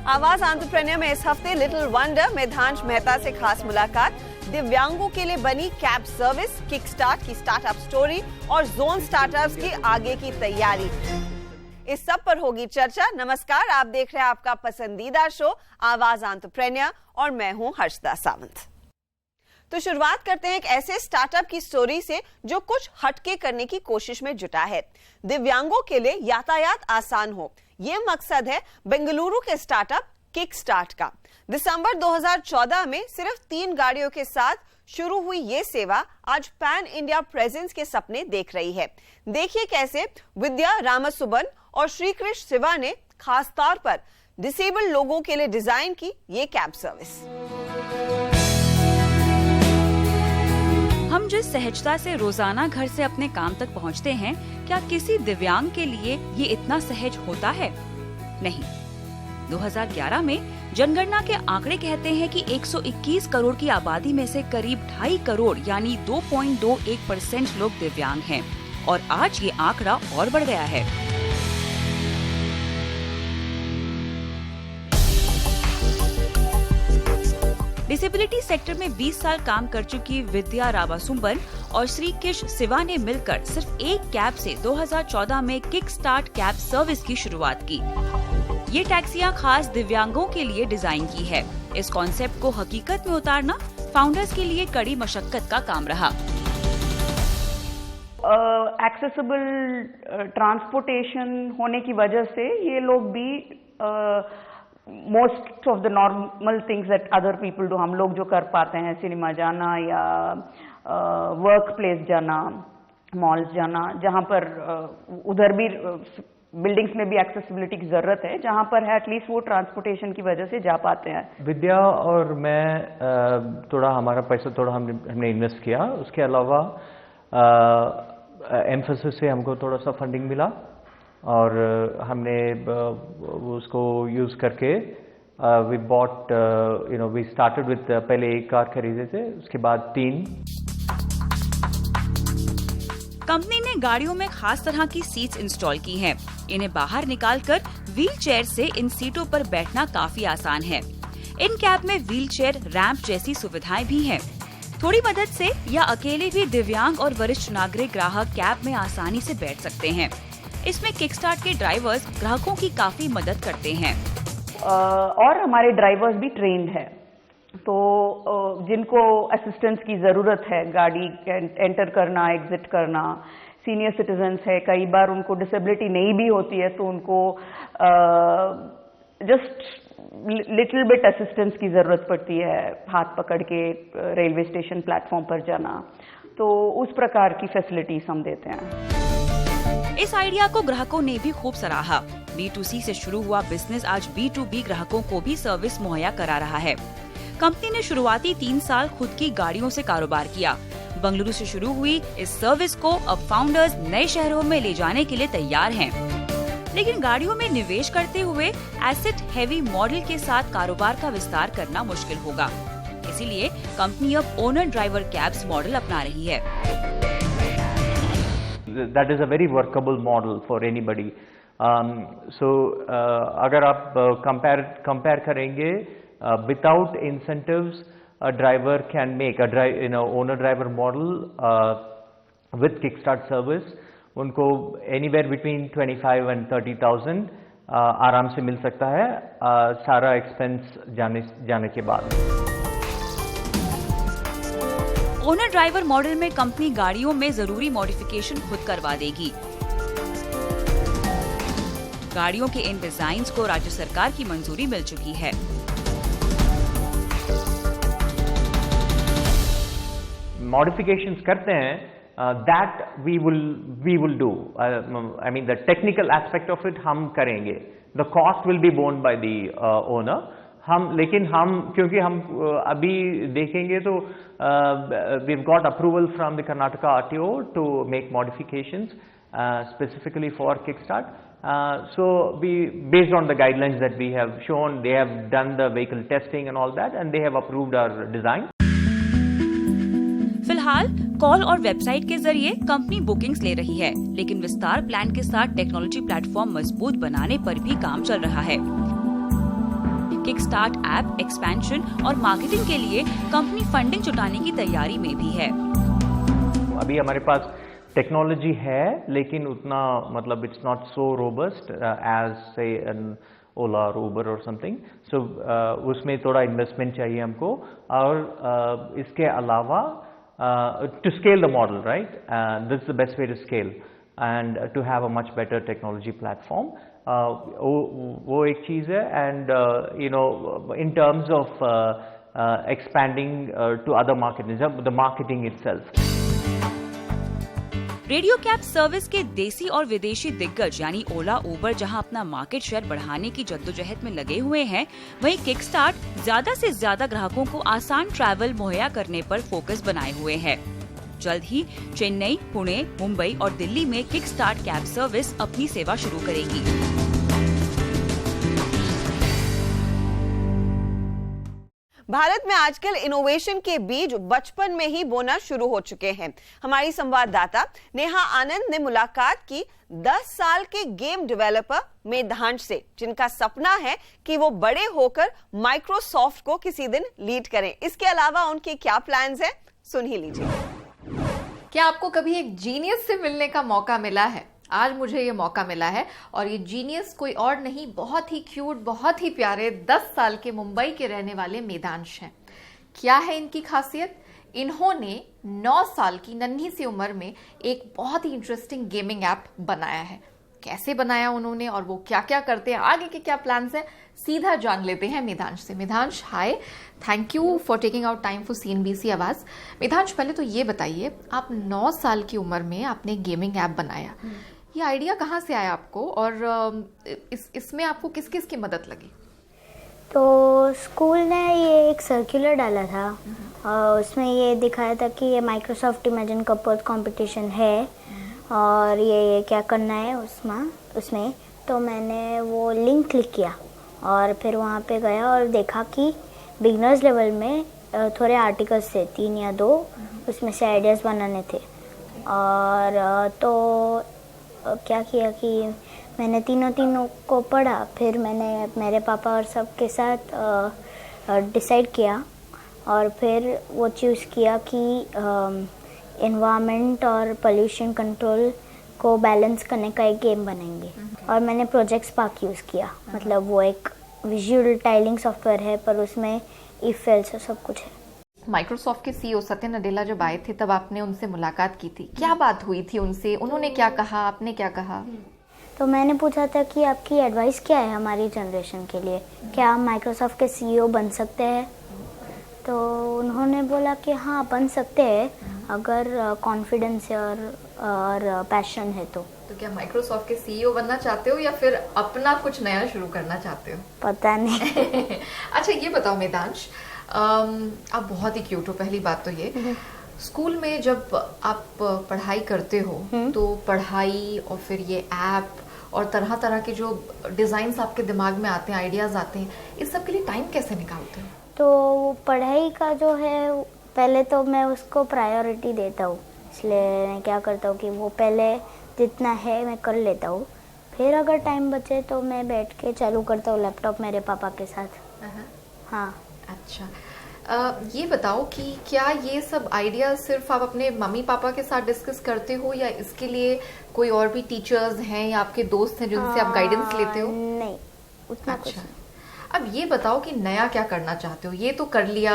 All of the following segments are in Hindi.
आवाज एंटरप्रेन्योर में इस हफ्ते लिटिल वंडर मेधांश मेहता से खास मुलाकात, दिव्यांगों के लिए बनी कैब सर्विस, किक स्टार्ट की स्टार्टअप स्टोरी और जोन स्टार्टअप्स की आगे की तैयारी, इस सब पर होगी चर्चा। नमस्कार, आप देख रहे हैं आपका पसंदीदा शो आवाज एंटरप्रेन्योर और मैं हूं हर्षदा सावंत। तो शुरुआत करते हैं एक ऐसे स्टार्टअप की स्टोरी से जो कुछ हटके करने की कोशिश में जुटा है। दिव्यांगों के लिए यातायात आसान हो, ये मकसद है बेंगलुरु के स्टार्टअप किक स्टार्ट का। दिसंबर 2014 में सिर्फ 3 गाड़ियों के साथ शुरू हुई ये सेवा आज पैन इंडिया प्रेजेंस के सपने देख रही है। देखिए कैसे विद्या रामसुबन और श्रीकृष्ण शिवा ने खास तौर पर डिसेबल्ड लोगों के लिए डिजाइन की ये कैब सर्विस। हम जिस सहजता से रोजाना घर से अपने काम तक पहुंचते हैं, क्या किसी दिव्यांग के लिए ये इतना सहज होता है? नहीं। 2011 में जनगणना के आंकड़े कहते हैं कि 121 करोड़ की आबादी में से करीब 2.5 करोड़ यानी 2.21% लोग दिव्यांग हैं और आज ये आंकड़ा और बढ़ गया है। डिसेबिलिटी सेक्टर में 20 साल काम कर चुकी विद्या रामासुबन और श्रीकृष्ण शिवा ने मिलकर सिर्फ एक कैब से 2014 में किक स्टार्ट कैब सर्विस की शुरुआत की। ये टैक्सियां खास दिव्यांगों के लिए डिजाइन की है। इस कॉन्सेप्ट को हकीकत में उतारना फाउंडर्स के लिए कड़ी मशक्कत का काम रहा। एक्सेसिबल ट्रांसपोर्टेशन होने की वजह से ये लोग भी most of the normal things that other people do, हम लोग जो कर पाते हैं, सिनेमा जाना या वर्क प्लेस जाना, मॉल्स जाना, जहाँ पर उधर भी बिल्डिंग्स में भी एक्सेसिबिलिटी की जरूरत है, जहाँ पर है एटलीस्ट वो ट्रांसपोर्टेशन की वजह से जा पाते हैं। विद्या और मैं थोड़ा हमारा पैसा थोड़ा हमने इन्वेस्ट किया, उसके अलावा एम्फेसिस से हमको थोड़ा सा फंडिंग मिला और हमने उसको यूज करके we bought we started with, पहले एक कार खरीदे थे, उसके बाद 3। कंपनी ने गाड़ियों में खास तरह की सीट्स इंस्टॉल की हैं। इन्हें बाहर निकालकर व्हील चेयर से इन सीटों पर बैठना काफी आसान है। इन कैब में व्हील चेयर, रैंप जैसी सुविधाएं भी हैं। थोड़ी मदद से या अकेले भी दिव्यांग और वरिष्ठ नागरिक ग्राहक कैब में आसानी से बैठ सकते हैं। इसमें किकस्टार्ट के ड्राइवर्स ग्राहकों की काफी मदद करते हैं और हमारे ड्राइवर्स भी ट्रेन्ड है, तो जिनको असिस्टेंस की जरूरत है, गाड़ी एंटर करना, एग्जिट करना, सीनियर सिटीजन्स है, कई बार उनको डिसेबिलिटी नहीं भी होती है तो उनको जस्ट लिटिल बिट असिस्टेंस की जरूरत पड़ती है, हाथ पकड़ के रेलवे स्टेशन प्लेटफॉर्म पर जाना, तो उस प्रकार की फैसिलिटीज हम देते हैं। इस आइडिया को ग्राहकों ने भी खूब सराहा। B2C से शुरू हुआ बिजनेस आज B2B ग्राहकों को भी सर्विस मुहैया करा रहा है। कंपनी ने शुरुआती 3 साल खुद की गाड़ियों से कारोबार किया। बंगलुरु से शुरू हुई इस सर्विस को अब फाउंडर्स नए शहरों में ले जाने के लिए तैयार हैं। लेकिन गाड़ियों में निवेश करते हुए एसेट हेवी मॉडल के साथ कारोबार का विस्तार करना मुश्किल होगा। इसीलिए कंपनी अब ओनर ड्राइवर कैब्स मॉडल अपना रही है। That is a very workable model for anybody. अगर आप compare करेंगे, without incentives, a driver can make owner driver model with kickstart service. उनको anywhere between 25 and 30,000 आराम से मिल सकता है, सारा एक्सपेंस जाने के बाद। ओनर ड्राइवर मॉडल में कंपनी गाड़ियों में जरूरी मॉडिफिकेशन खुद करवा देगी। गाड़ियों के इन डिजाइन्स को राज्य सरकार की मंजूरी मिल चुकी है। मॉडिफिकेशंस करते हैं, that we will do, I mean the technical aspect of it हम करेंगे, the cost will be borne by the owner. लेकिन हम क्योंकि हम अभी देखेंगे तो we have got approval from the Karnataka RTO to make modifications specifically for kickstart, so we based on the guidelines that we have shown, they have done the vehicle testing and all that, and they have approved our design. फिलहाल कॉल और वेबसाइट के जरिए कंपनी बुकिंग्स ले रही है, लेकिन विस्तार प्लान के साथ टेक्नोलॉजी प्लेटफॉर्म मजबूत बनाने पर भी काम चल रहा है। किकस्टार्ट ऐप एक्सपेंशन और मार्केटिंग के लिए कंपनी फंडिंग जुटाने की तैयारी में भी है। अभी हमारे पास टेक्नोलॉजी है, लेकिन उतना मतलब it's not so robust as से एन ओला और उबर और समथिंग। सो उसमें थोड़ा इन्वेस्टमेंट चाहिए हमको, और इसके अलावा to scale the model, right, this is the best way to scale and to have a much better technology platform. वो एक चीज़ है। And you know, in terms of expanding to other market, the marketing itself. Radio cab service के देसी और विदेशी दिग्गज यानी ओला उबर जहां अपना मार्केट शेयर बढ़ाने की जद्दोजहद में लगे हुए हैं, वहीं किकस्टार्ट ज्यादा से ज्यादा ग्राहकों को आसान ट्रैवल मुहैया करने पर फोकस बनाए हुए है। जल्द ही चेन्नई, पुणे, मुंबई और दिल्ली में किकस्टार्ट कैब सर्विस अपनी सेवा शुरू करेगी। भारत में आजकल इनोवेशन के बीज बचपन में ही बोना शुरू हो चुके हैं। हमारी संवाददाता नेहा आनंद ने मुलाकात की 10 साल के गेम डेवलपर मेधांश से, जिनका सपना है कि वो बड़े होकर माइक्रोसॉफ्ट को किसी दिन लीड करें। इसके अलावा उनके क्या प्लान्स हैं, सुन ही लीजिए। क्या आपको कभी एक जीनियस से मिलने का मौका मिला है? आज मुझे ये मौका मिला है, और ये जीनियस कोई और नहीं, बहुत ही क्यूट, बहुत ही प्यारे 10 साल के मुंबई के रहने वाले मेधांश हैं। क्या है इनकी खासियत? इन्होंने 9 साल की नन्ही सी उम्र में एक बहुत ही इंटरेस्टिंग गेमिंग ऐप बनाया है। कैसे बनाया उन्होंने और वो क्या क्या करते हैं, आगे के क्या प्लान्स हैं, सीधा जान लेते हैं मेधांश से। Medhansh, hi, thank you for taking out time for CNBC Awaaz. Medhansh, पहले तो ये बताइए, आप 9 साल की उम्र में आपने गेमिंग ऐप बनाया, ये आइडिया कहाँ से आया आपको, और इसमें आपको किस किस की मदद लगी? तो स्कूल ने ये एक सर्कुलर डाला था, उसमें ये दिखाया था कि ये माइक्रोसॉफ्ट इमेजिन कपवर्थ कंपटीशन है और ये क्या करना है उसमें। तो मैंने वो लिंक क्लिक किया और फिर वहाँ पे गया और देखा कि बिगनर्स लेवल में थोड़े आर्टिकल्स थे, 3 या 2, उसमें से आइडियाज़ बनाने थे। और तो क्या किया कि मैंने तीनों को पढ़ा, फिर मैंने मेरे पापा और सब के साथ डिसाइड किया और फिर वो चूज़ किया कि एनवायरनमेंट और पोल्यूशन कंट्रोल को बैलेंस करने का एक गेम बनाएंगे। और मैंने प्रोजेक्ट स्पार्क यूज़ किया, मतलब वो एक विजुअल टाइलिंग सॉफ्टवेयर है पर उसमें इफ एल्स सब कुछ है। माइक्रोसॉफ्ट के CEO सत्या नडेला जब आए थे तब आपने उनसे मुलाकात की थी, क्या बात हुई थी उनसे, उन्होंने क्या कहा, आपने क्या कहा? तो मैंने पूछा था कि आपकी एडवाइस क्या है हमारी जनरेशन के लिए, क्या हम माइक्रोसॉफ्ट के CEO बन सकते हैं? तो उन्होंने बोला कि हाँ बन सकते हैं अगर कॉन्फिडेंस और पैशन है तो क्या माइक्रोसॉफ्ट के CEO बनना चाहते हो या फिर अपना कुछ नया शुरू करना चाहते हो? पता नहीं। अच्छा ये बताओ मेधांश, आप बहुत ही क्यूट हो, पहली बात तो ये। स्कूल में जब आप पढ़ाई करते हो तो पढ़ाई और फिर ये ऐप और तरह तरह के जो डिज़ाइंस आपके दिमाग में आते हैं, आइडियाज़ आते हैं, इस सब के लिए टाइम कैसे निकालते हो? तो पढ़ाई का जो है पहले तो मैं उसको प्रायोरिटी देता हूँ, इसलिए मैं क्या करता हूँ कि वो पहले जितना है मैं कर लेता हूँ, फिर अगर टाइम बचे तो मैं बैठ के चालू करता हूँ लैपटॉप मेरे पापा के साथ। हाँ। अच्छा, ये बताओ कि क्या ये सब आइडिया सिर्फ आप अपने मम्मी पापा के साथ डिस्कस करते हो या इसके लिए कोई और भी टीचर्स हैं या आपके दोस्त हैं जिनसे आप गाइडेंस लेते हो? नहीं, उतना अच्छा। कुछ नहीं। अब ये बताओ कि नया क्या करना चाहते हो? ये तो कर लिया,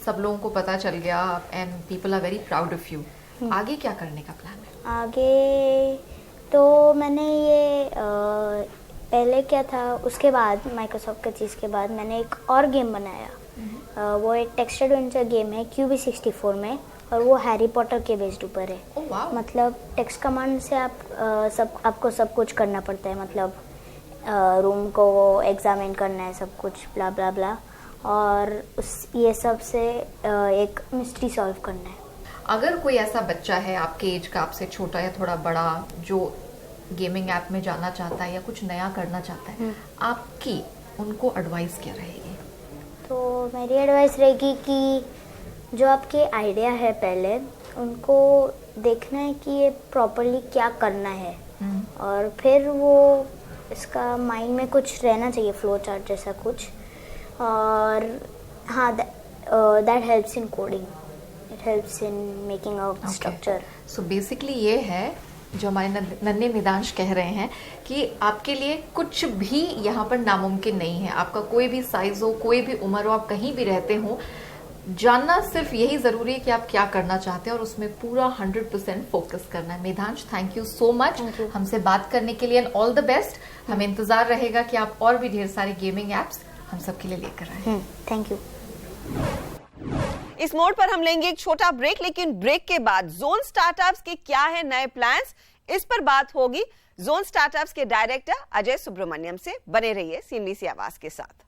सब लोगों को पता चल गया and people are very proud of you. आगे क्या करने का प्लान है? आगे तो मैंने ये पहले क्या था, उसके बाद माइक्रोसॉफ्ट के चीज़ के बाद मैंने एक और गेम बनाया। वो एक टेक्स्ट एडवेंचर गेम है QB64 में और वो हैरी पॉटर के बेस्ड ऊपर है। Oh, wow. मतलब टेक्स्ट कमांड से आपको सब कुछ करना पड़ता है, मतलब रूम को एग्जामिन करना है, सब कुछ ब्ला ब्ला ब्ला, और ये सब से एक मिस्ट्री सॉल्व करना है। अगर कोई ऐसा बच्चा है आपके एज का, आपसे छोटा या थोड़ा बड़ा, जो गेमिंग ऐप में जाना चाहता है या कुछ नया करना चाहता है, आपकी उनको एडवाइस क्या रहेगी? तो मेरी एडवाइस रहेगी कि जो आपके आइडिया है पहले उनको देखना है कि ये प्रॉपर्ली क्या करना है, और फिर वो इसका माइंड में कुछ रहना चाहिए, फ्लो चार्ट जैसा कुछ, और हाँ, that helps in coding. It helps in making a structure. So basically ये है जो हमारे नन्हे मिधांश कह रहे हैं कि आपके लिए कुछ भी यहाँ पर नामुमकिन नहीं है। आपका कोई भी साइज हो, कोई भी उम्र हो, आप कहीं भी रहते हो, जानना सिर्फ यही जरूरी है कि आप क्या करना चाहते हैं और उसमें पूरा 100% फोकस करना है। Midhansh, thank you so much हमसे बात करने के लिए एंड ऑल द बेस्ट। हमें इंतजार रहेगा कि आप और भी ढेर सारे गेमिंग एप्स हम सबके लिए लेकर आए। Thank you. इस मोड पर हम लेंगे एक छोटा ब्रेक, लेकिन ब्रेक के बाद जोन स्टार्टअप्स के क्या है नए प्लान्स, इस पर बात होगी जोन स्टार्टअप्स के डायरेक्टर अजय सुब्रमण्यम से। बने रहिए CNBC आवाज के साथ।